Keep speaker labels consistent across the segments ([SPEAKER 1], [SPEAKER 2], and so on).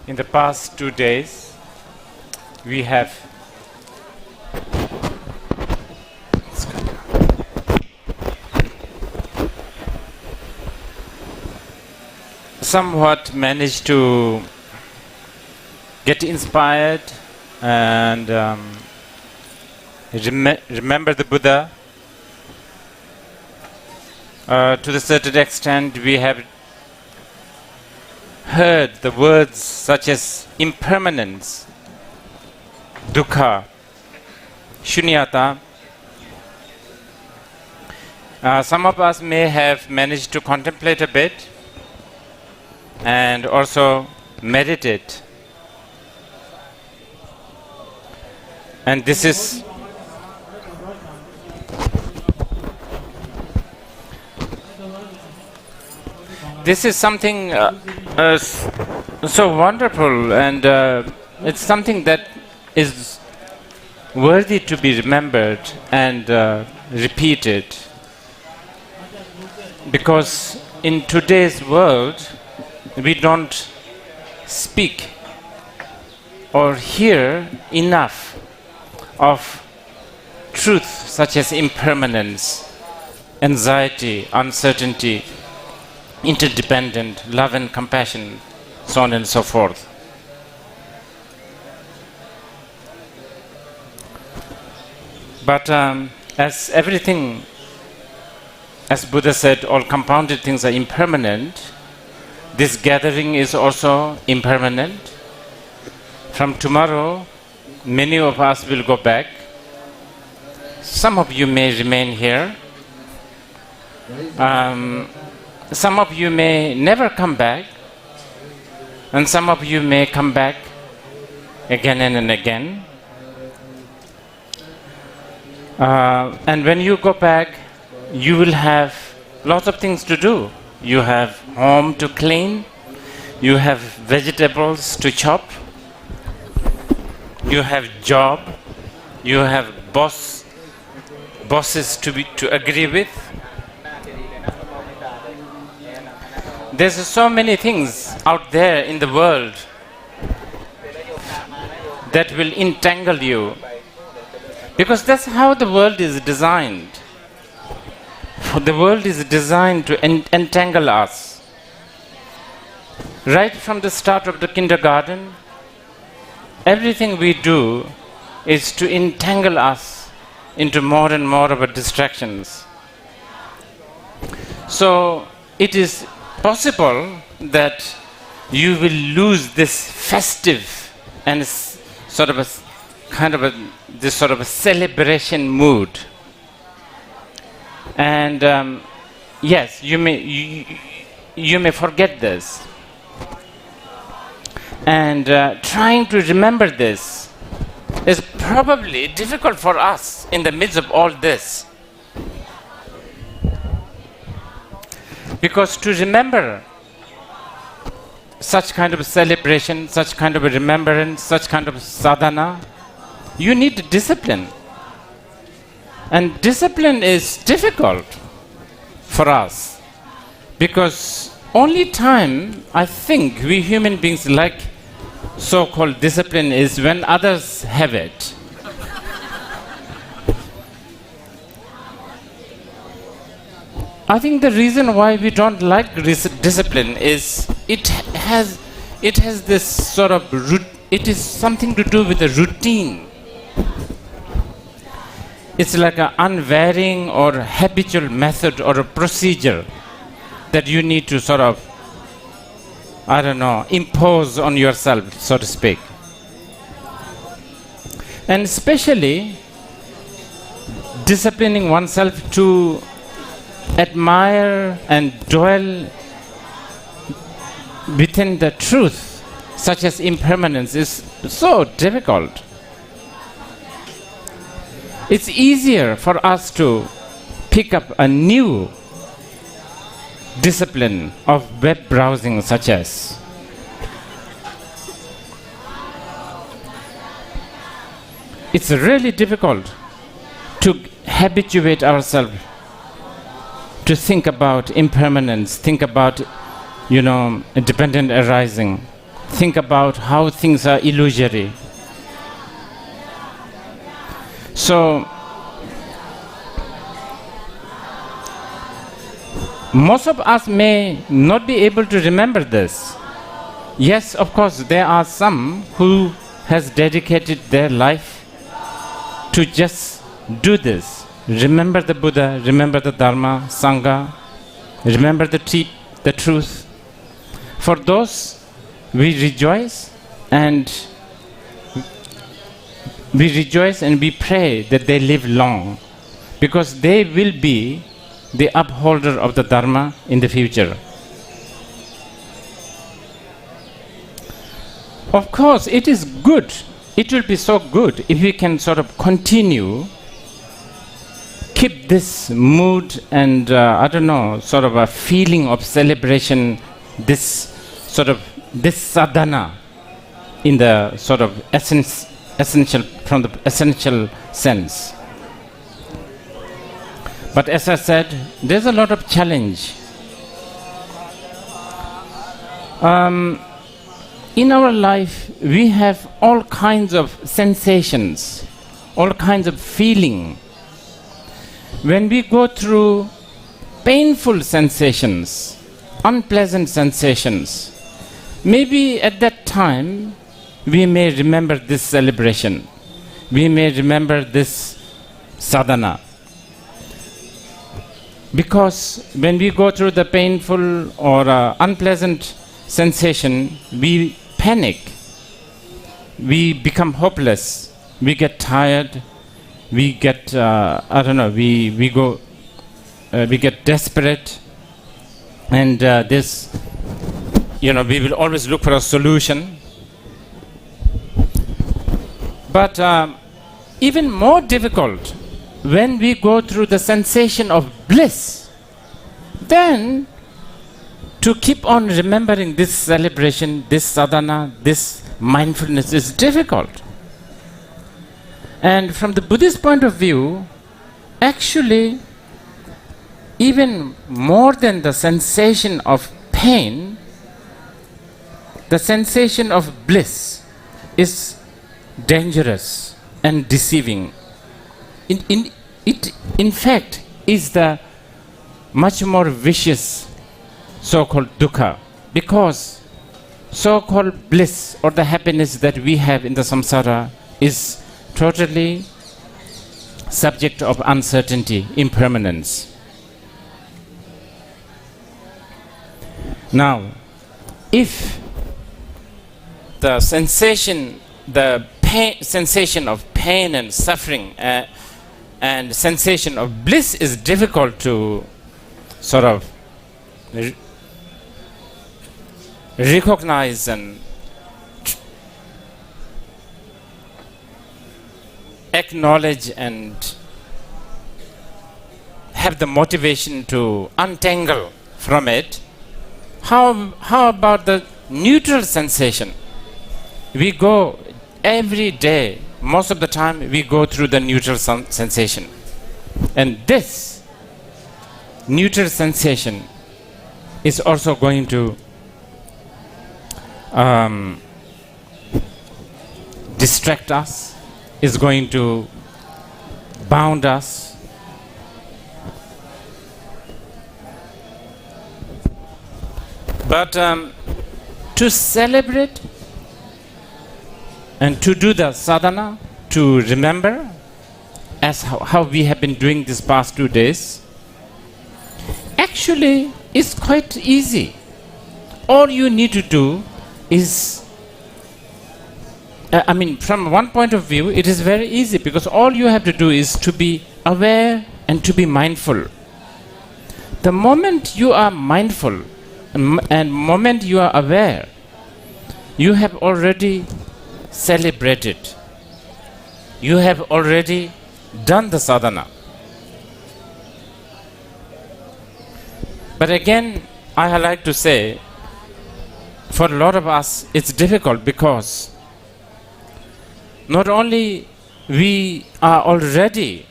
[SPEAKER 1] In the past 2 days, we have somewhat managed to get inspired and remember the Buddha. To a certain extent, we have heard the words such as impermanence, dukkha, shunyata. Some of us may have managed to contemplate a bit and also meditate. And this is something so wonderful, and it's something that is worthy to be remembered and repeated. Because in today's world, we don't speak or hear enough of truth such as impermanence, anxiety, uncertainty, interdependent, love and compassion, so on and so forth. But as everything, as Buddha said, all compounded things are impermanent, this gathering is also impermanent. From tomorrow, many of us will go back. Some of you may remain here. Some of you may never come back, and some of you may come back again and again. And when you go back, you will have lots of things to do. You have home to clean, you have vegetables to chop, you have job, you have bosses to agree with. There's so many things out there in the world that will entangle you, because that's how the world is designed. The world is designed to entangle us. Right from the start of the kindergarten, everything we do is to entangle us into more and more of our distractions. So it is possible that you will lose this festive and sort of a celebration mood. And yes, you may forget this. And trying to remember this is probably difficult for us in the midst of all this. Because to remember such kind of celebration, such kind of a remembrance, such kind of sadhana, you need discipline. And discipline is difficult for us, because only time I think we human beings like so-called discipline is when others have it. I think the reason why we don't like discipline is it has this sort of it is something to do with the routine. It's like an unvarying or habitual method or a procedure that you need to sort of, impose on yourself, so to speak. And especially disciplining oneself to admire and dwell within the truth, such as impermanence, is so difficult. It's easier for us to pick up a new discipline of web browsing, such as it's really difficult to habituate ourselves to think about impermanence, think about, dependent arising, think about how things are illusory. So, most of us may not be able to remember this. Yes, of course, there are some who has dedicated their life to just do this. Remember the Buddha, remember the Dharma, Sangha, remember the truth. For those, we rejoice and we pray that they live long, because they will be the upholder of the Dharma in the future. Of course, it is good. It will be so good if we can sort of continue, keep this mood and sort of a feeling of celebration, this sadhana in the sort of essential, from the essential sense. But as I said, there's a lot of challenge. In our life, we have all kinds of sensations, all kinds of feeling. When we go through painful sensations, unpleasant sensations, maybe at that time we may remember this celebration, we may remember this sadhana. Because when we go through the painful or unpleasant sensation, we panic, we become hopeless, we get tired, we get we get desperate, and we will always look for a solution. But even more difficult when we go through the sensation of bliss, then to keep on remembering this celebration, this sadhana, this mindfulness is difficult. And from the Buddhist point of view, actually, even more than the sensation of pain, the sensation of bliss is dangerous and deceiving. It in fact is the much more vicious so-called dukkha, because so-called bliss or the happiness that we have in the samsara is totally subject of uncertainty, impermanence. Now, if the sensation, sensation of pain and suffering and sensation of bliss is difficult to sort of recognize and acknowledge and have the motivation to untangle from it, how about the neutral sensation? We go every day, most of the time we go through the neutral sensation, and this neutral sensation is also going to distract us, is going to bound us. But to celebrate and to do the sadhana, to remember, as how we have been doing this past 2 days, actually is quite easy. All you need to do is, from one point of view, it is very easy, because all you have to do is to be aware and to be mindful. The moment you are mindful and moment you are aware, you have already celebrated. You have already done the sadhana. But again, I like to say, for a lot of us, it's difficult, because not only we are already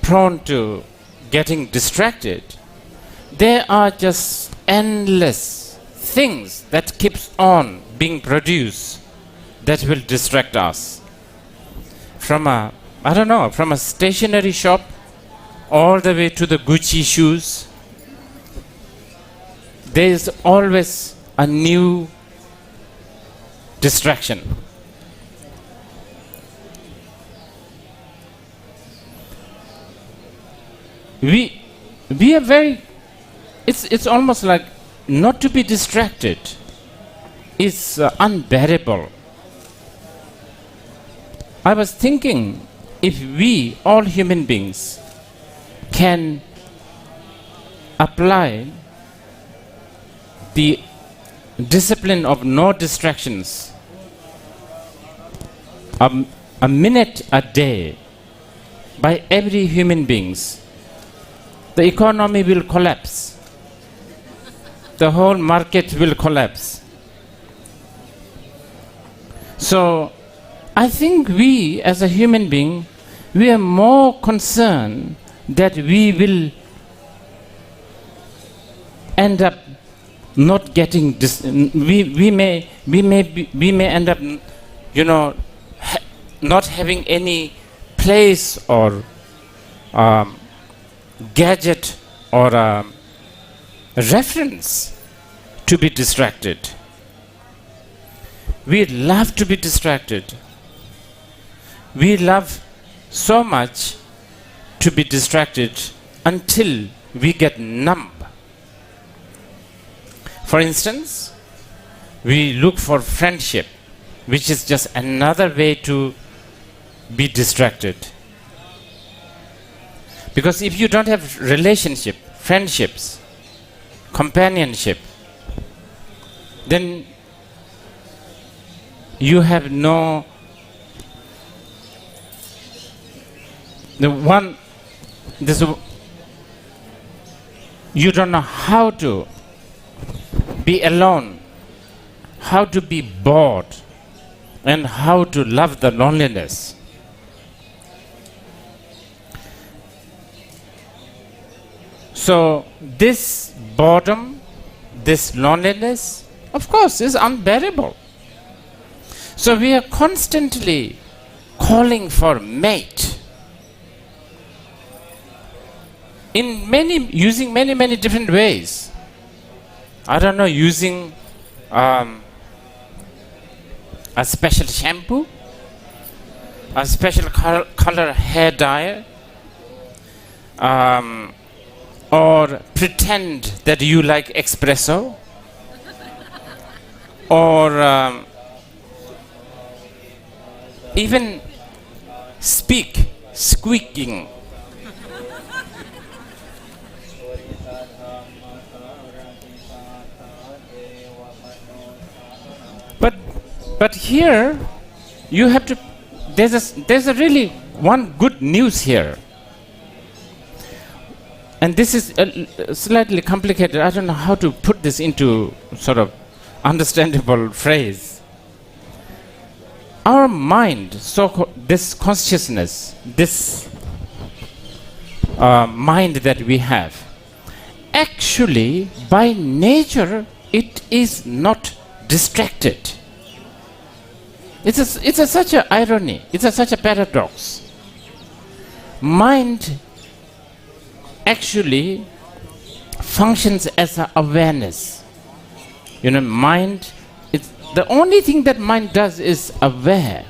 [SPEAKER 1] prone to getting distracted, there are just endless things that keeps on being produced that will distract us. From a, I don't know, from a stationery shop all the way to the Gucci shoes, there is always a new distraction. We are very, it's almost like not to be distracted is unbearable. I was thinking, if we, all human beings, can apply the discipline of no distractions a minute a day by every human beings, the economy will collapse. The whole market will collapse. So I think we as a human being, we are more concerned that we will end up not getting we may end up, not having any place or gadget or reference to be distracted. We love to be distracted. We love so much to be distracted until we get numb. For instance, we look for friendship, which is just another way to be distracted. Because if you don't have relationship, friendships, companionship, then you have no you don't know how to be alone, how to be bored, and how to love the loneliness. So this boredom, this loneliness, of course, is unbearable. So we are constantly calling for mate. Using many different ways. I don't know, using a special shampoo, a special color hair dye, or pretend that you like espresso, or even speak squeaking. But here you have to, there's a really one good news here. And this is slightly complicated. I don't know how to put this into sort of understandable phrase. Our mind, this consciousness, this mind that we have, actually by nature it is not distracted. It's such an irony. It's such a paradox. Mind actually functions as an awareness. Mind, the only thing that mind does is aware.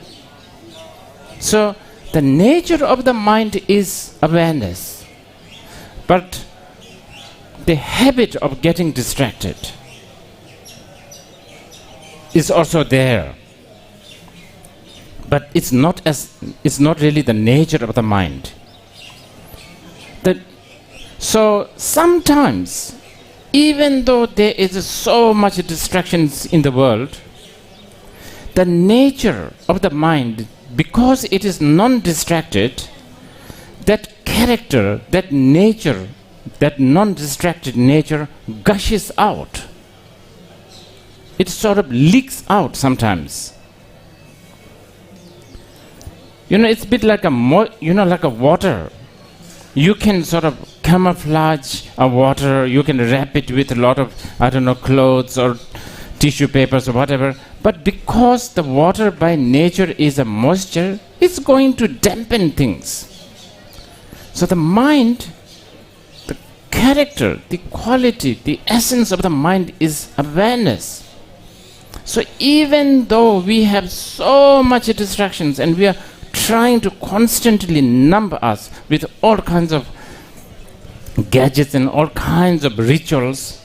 [SPEAKER 1] So the nature of the mind is awareness. But the habit of getting distracted is also there. But it's not really the nature of the mind. So sometimes, even though there is so much distractions in the world, the nature of the mind, because it is non-distracted, that character, that nature, that non-distracted nature gushes out. It sort of leaks out sometimes. It's a bit like like a water. You can sort of camouflage water, you can wrap it with a lot of, clothes or tissue papers or whatever. But because the water by nature is a moisture, it's going to dampen things. So the mind, the character, the quality, the essence of the mind is awareness. So even though we have so much distractions and we are trying to constantly numb us with all kinds of gadgets and all kinds of rituals,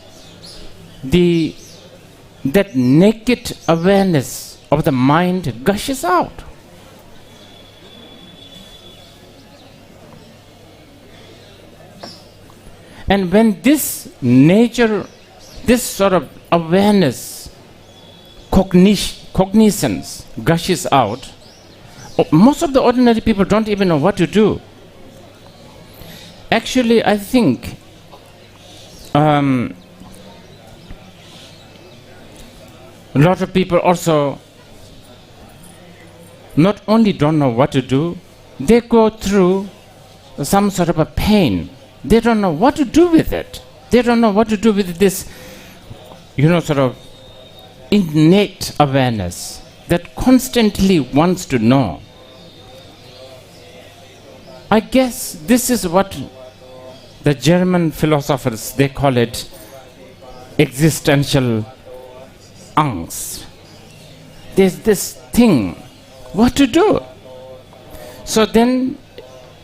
[SPEAKER 1] that naked awareness of the mind gushes out. And when this nature, this sort of awareness, cognizance gushes out, most of the ordinary people don't even know what to do. Actually, I think a lot of people also not only don't know what to do, they go through some sort of a pain. They don't know what to do with it. They don't know what to do with this, sort of innate awareness that constantly wants to know. I guess this is what the German philosophers, they call it existential angst. There's this thing, what to do? So then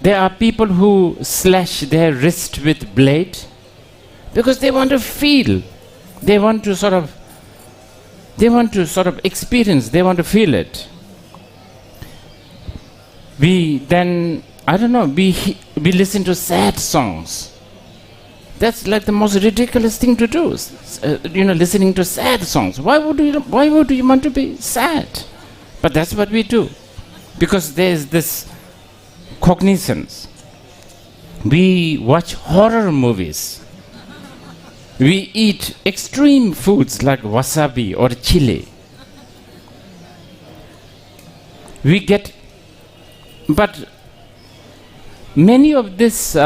[SPEAKER 1] there are people who slash their wrist with blade because they want to feel. They want to sort of experience, they want to feel it. We then, we listen to sad songs. That's like the most ridiculous thing to do, listening to sad songs. Why would you want to be sad? But that's what we do, because there's this cognizance. We watch horror movies. We eat extreme foods like wasabi or chili. But many of these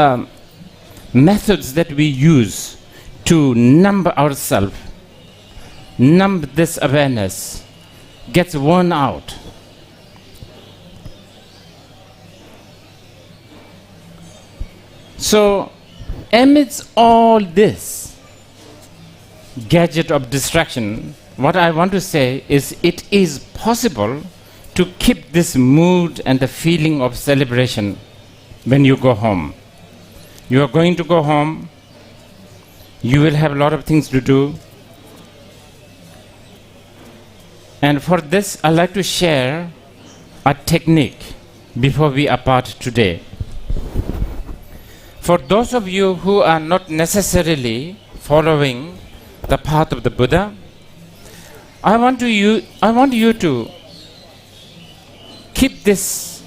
[SPEAKER 1] methods that we use to numb ourselves, numb this awareness, gets worn out. So, amidst all this gadget of distraction, what I want to say is it is possible to keep this mood and the feeling of celebration when you go home. You are going to go home, you will have a lot of things to do. And for this, I'd like to share a technique before we part today. For those of you who are not necessarily following the path of the Buddha, I want you to keep this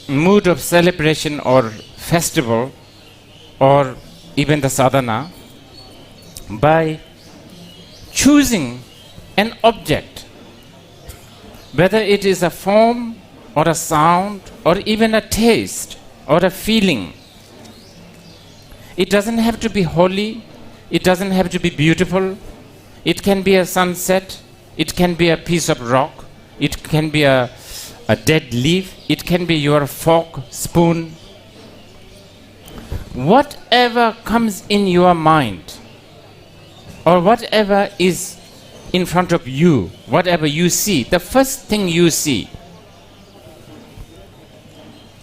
[SPEAKER 1] mood of celebration or festival or even the sadhana by choosing an object, whether it is a form or a sound or even a taste or a feeling. It doesn't have to be holy, it doesn't have to be beautiful. It can be a sunset, it can be a piece of rock, it can be a dead leaf, it can be your fork, spoon. Whatever comes in your mind or whatever is in front of you, whatever you see, the first thing you see,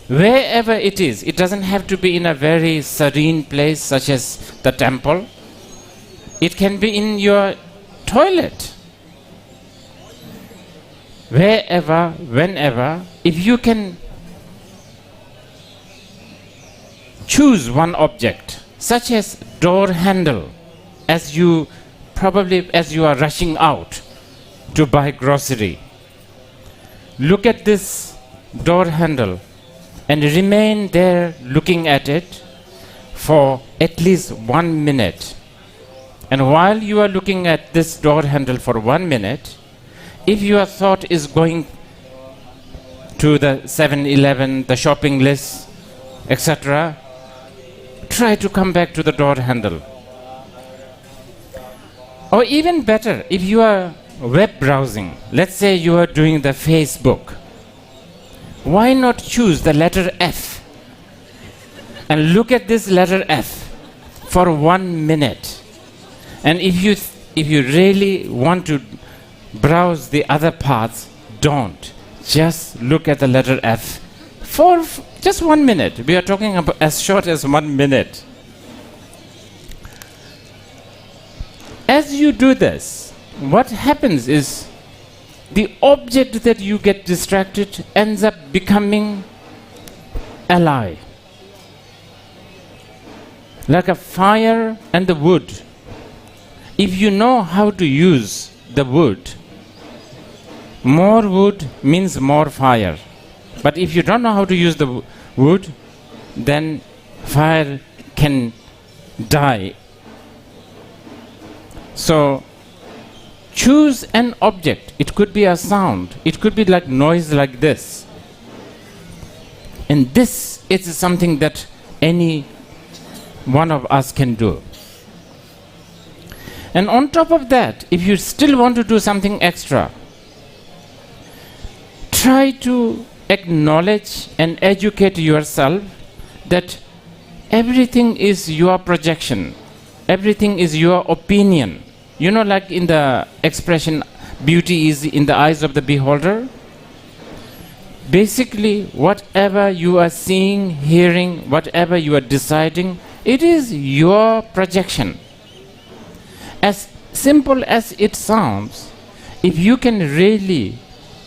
[SPEAKER 1] wherever it is, it doesn't have to be in a very serene place such as the temple. It can be in your toilet. Wherever, whenever, if you can choose one object, such as door handle, as you are rushing out to buy grocery, look at this door handle and remain there looking at it for at least 1 minute. And while you are looking at this door handle for 1 minute, if your thought is going to the 7-Eleven, the shopping list, etc., try to come back to the door handle. Or even better, if you are web browsing, let's say you are doing the Facebook, why not choose the letter F and look at this letter F for 1 minute? And if you really want to browse the other parts, don't. Just look at the letter F for just 1 minute. We are talking about as short as 1 minute. As you do this, what happens is the object that you get distracted ends up becoming ally. Like a fire and the wood. If you know how to use the wood, more wood means more fire. But if you don't know how to use the wood, then fire can die. So choose an object. It could be a sound. It could be like noise like this. And this is something that any one of us can do. And on top of that, if you still want to do something extra, try to acknowledge and educate yourself that everything is your projection. Everything is your opinion. You know, like in the expression, beauty is in the eyes of the beholder. Basically, whatever you are seeing, hearing, whatever you are deciding, it is your projection. As simple as it sounds, if you can really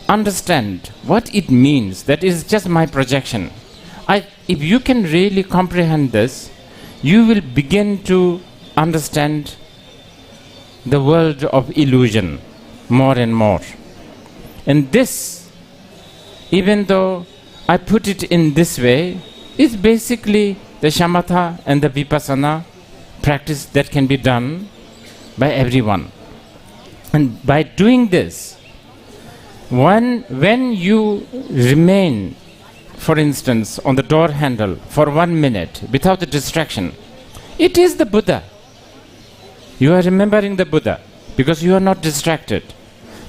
[SPEAKER 1] understand what it means, that is just my projection. If you can really comprehend this, you will begin to understand the world of illusion more and more. And this, even though I put it in this way, is basically the shamatha and the vipassana practice that can be done by everyone. And by doing this, when you remain, for instance, on the door handle for 1 minute without the distraction, it is the Buddha. You are remembering the Buddha because you are not distracted.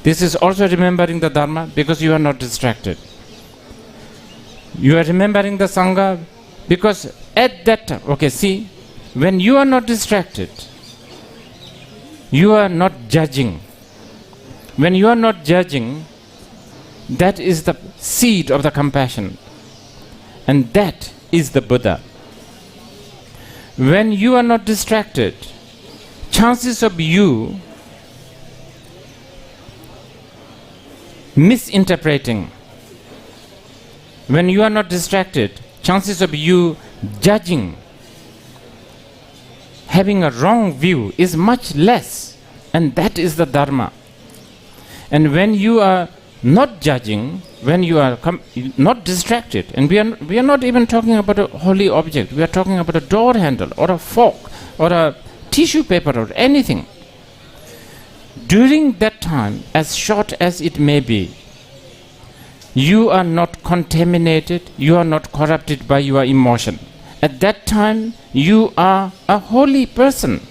[SPEAKER 1] This is also remembering the Dharma because you are not distracted. You are remembering the Sangha because at that time, okay, see, when you are not distracted, you are not judging. When you are not judging, that is the seed of the compassion. And that is the Buddha. When you are not distracted, chances of you misinterpreting, when you are not distracted, chances of you judging, having a wrong view is much less. And that is the Dharma. And when you are not judging, when you are not distracted, and we are not even talking about a holy object, we are talking about a door handle or a fork or a tissue paper or anything. During that time, as short as it may be, you are not contaminated, you are not corrupted by your emotion. At that time, you are a holy person.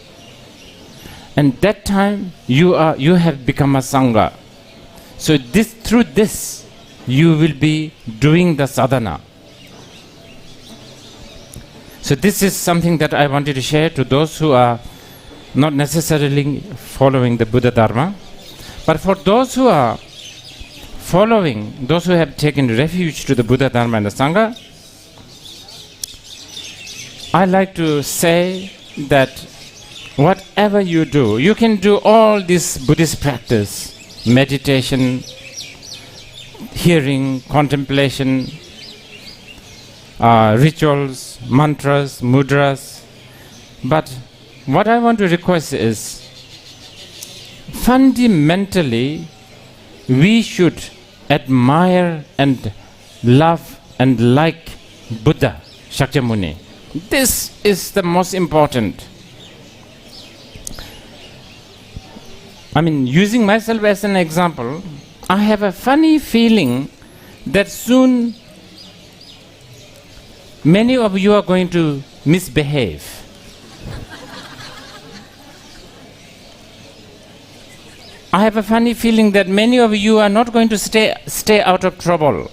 [SPEAKER 1] And that time, you have become a Sangha. So through this, you will be doing the sadhana. So this is something that I wanted to share to those who are not necessarily following the Buddha Dharma. But for those who are following, those who have taken refuge to the Buddha Dharma and the Sangha, I like to say that whatever you do, you can do all this Buddhist practice, meditation, hearing, contemplation, rituals, mantras, mudras. But what I want to request is, fundamentally, we should admire and love and like Buddha, Shakyamuni. This is the most important. I mean, using myself as an example, I have a funny feeling that soon many of you are going to misbehave. I have a funny feeling that many of you are not going to stay out of trouble,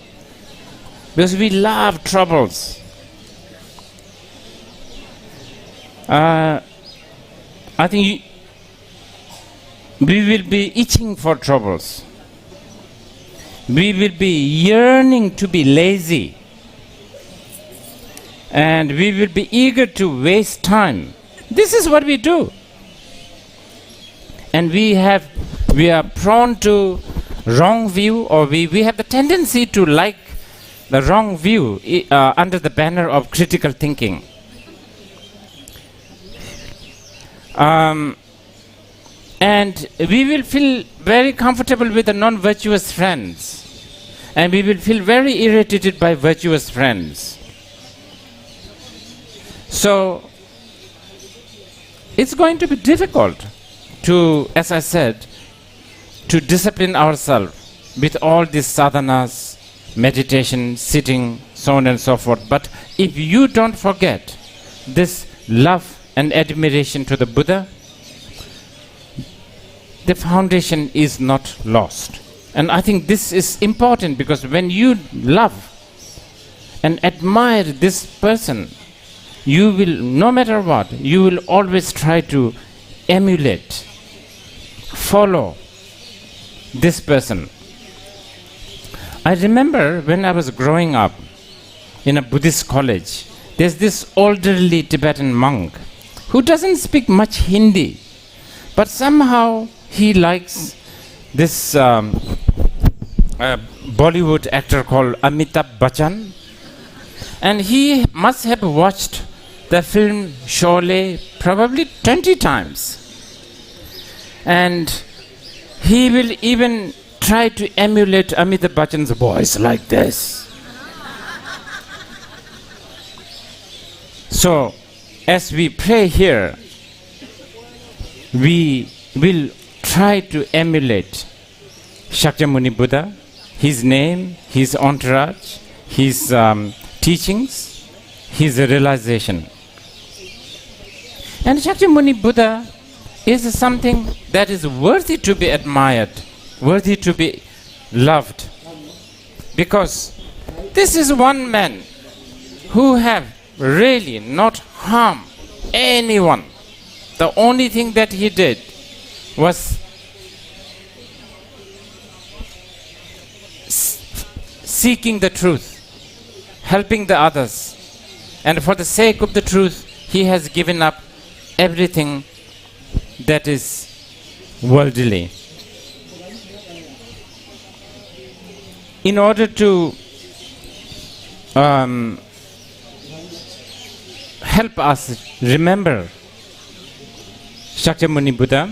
[SPEAKER 1] because we love troubles. I think we will be itching for troubles. We will be yearning to be lazy. And we will be eager to waste time. This is what we do. And we are prone to wrong view, or we have the tendency to like the wrong view under the banner of critical thinking. And we will feel very comfortable with the non-virtuous friends. And we will feel very irritated by virtuous friends. So, it's going to be difficult to, as I said, to discipline ourselves with all these sadhanas, meditation, sitting, so on and so forth. But if you don't forget this love and admiration to the Buddha, the foundation is not lost. And I think this is important, because when you love and admire this person, you will, no matter what, you will always try to emulate, follow this person. I remember when I was growing up in a Buddhist college, there's this elderly Tibetan monk who doesn't speak much Hindi, but somehow he likes this Bollywood actor called Amitabh Bachchan, and he must have watched the film Sholay probably 20 times. And he will even try to emulate Amitabh Bachchan's voice like this. So, as we pray here, we will try to emulate Shakyamuni Buddha, his name, his entourage, his teachings, his realization. And Shakyamuni Buddha is something that is worthy to be admired, worthy to be loved, because this is one man who have really not harmed anyone. The only thing that he did was seeking the truth, helping the others, and for the sake of the truth, he has given up everything that is worldly. In order to help us remember Shakyamuni Buddha,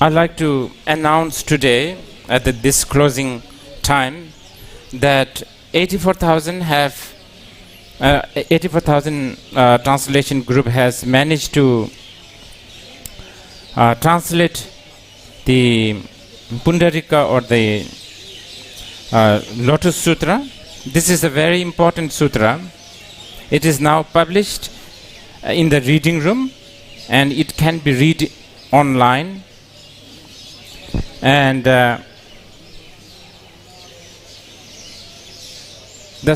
[SPEAKER 1] I'd like to announce today at this closing time that 84,000 translation group has managed to translate the Pundarika, or the Lotus Sutra. This is a very important sutra. It is now published in the reading room, and it can be read online. And the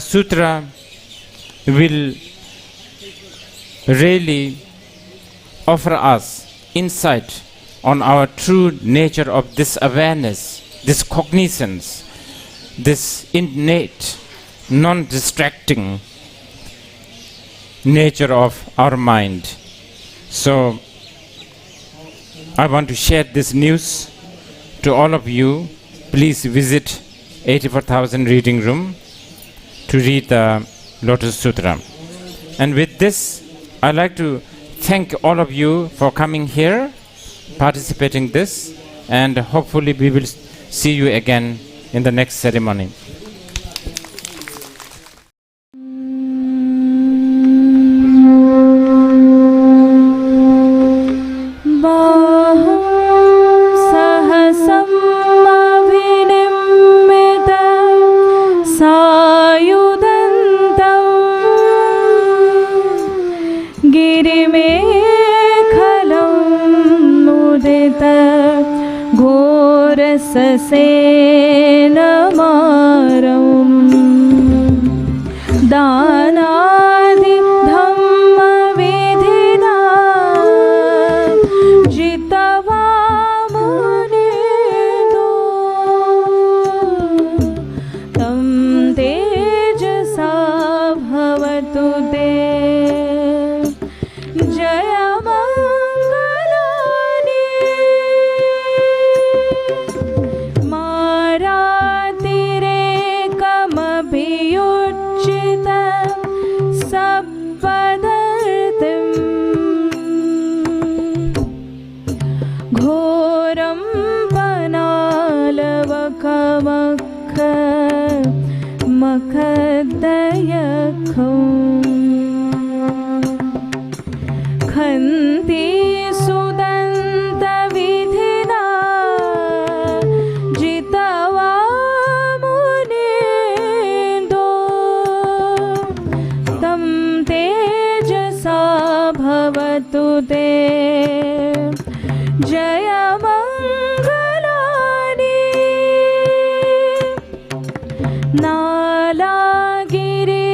[SPEAKER 1] sutra will really offer us insight on our true nature of this awareness, this cognizance, this innate, non-distracting nature of our mind. So I want to share this news to all of you. Please visit 84,000 reading room to read the Lotus Sutra. And with this, I'd like to thank all of you for coming here, participating this, and hopefully we will see you again in the next ceremony.
[SPEAKER 2] सायुधन्तं घोरससेनमारं दानादि धम्मविधिना जितवा मुनिदो तं तेजसा भवतु ते जयमङ्गलानि मारातिरेकमभियुज्यितं सपदर्तिं घोरं पनालवकमख मखदयखम् खन्ति सुदन्तविधिना जितवा मुनिदो तं तेजसा भवतु ते जयमङ्गलानि नालागिरि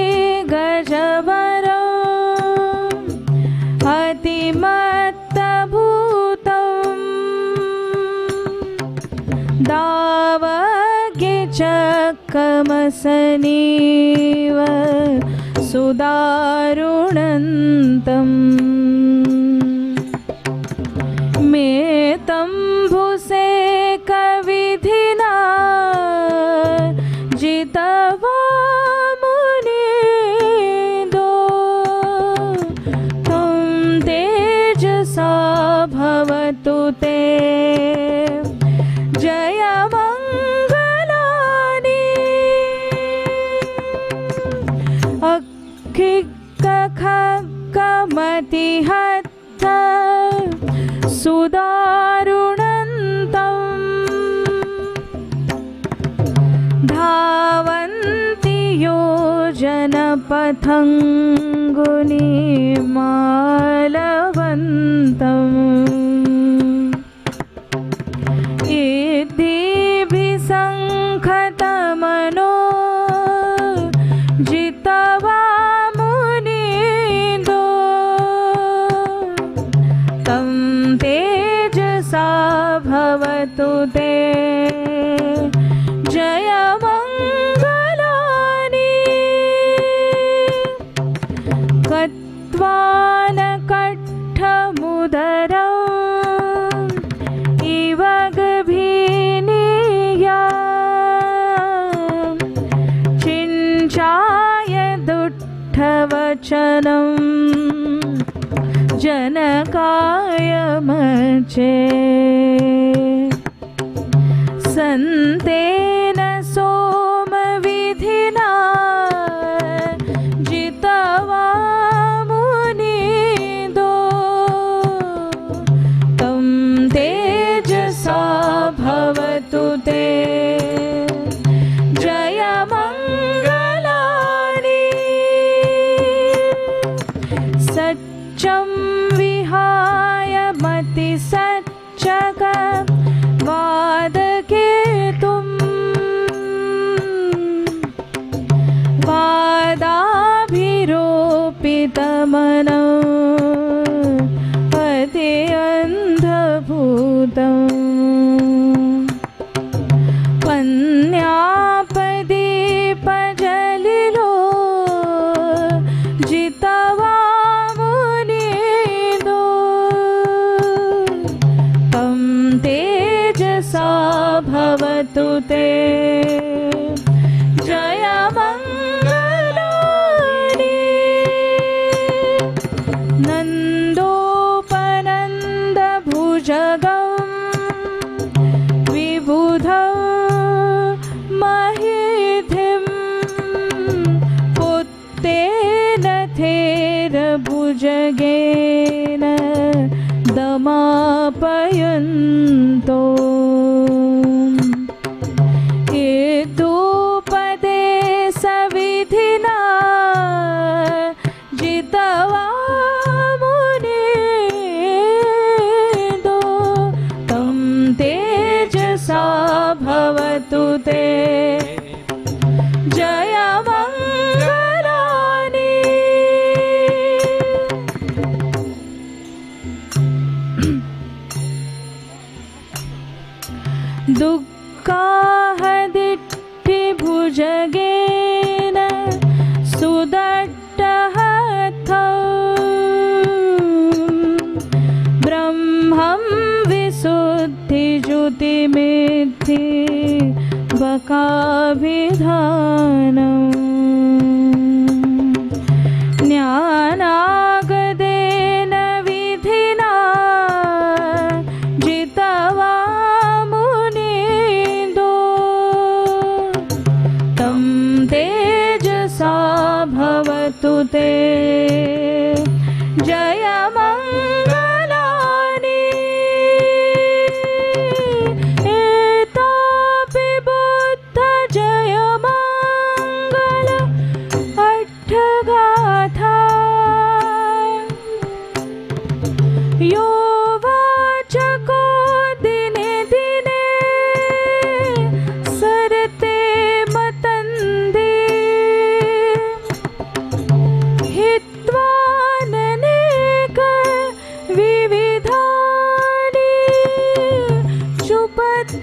[SPEAKER 2] गजवरम् अतिमत्तभूतं दावग्यचकमसनीव सुदारुणन्तम् मेतं भुसेकविधिना जितवा मुनिदो तं तेजसा भवतु ते जयमङ्गलानि अक्खिक्कखक्कमतिहत्थ सुदारुणन्तं धावन्ति योजनपथं गुणिमालवन्तम् इद्भिसङ्खतमनो जितवा मुनिदो तं तेजसा भवतु ते जयमङ्गलानि कट्वानकट्ठमुदरम् इव गभीनीया चिञ्चाय दुःठवचनं जनकाय मचे सन्तेन सोमविधिना जितवा मुनिदो तं तेजसा भवतु ते जयमङ्गलानि सच्चं विहाय मतिसच्चक वादकेतुं वादाभिरोपितमनो अति अन्धभूतम् पन्यापदीपजलिलो जितवा मुनिदो तं तेजसा भवतु ते जयमङ्गलानि नन्दोपनन्दभुजगं विबुधं महीधिं पुत्तेन थेरभुजगेन दमापयन्तो हेतुपदे सविधिना जितवा मुनिदो भवतु ते जय मङ्गलानि दुःखाहदिट्टिभुजगेन सुदट्टहथौ ब्रह्मं विशुद्धिज्योतिमेद्धि बकाभिधानम् ज्ञानागदेन विधिना जितवा मुनीन्दो तं तेजसा भवतु ते जय मङ्गलानि एतापि बुद्ध जय मङ्गल अट्ठगाथा यो वाचको दिने दिने सरते मतन्दी हित्वा ननेक विविधानि चुपत्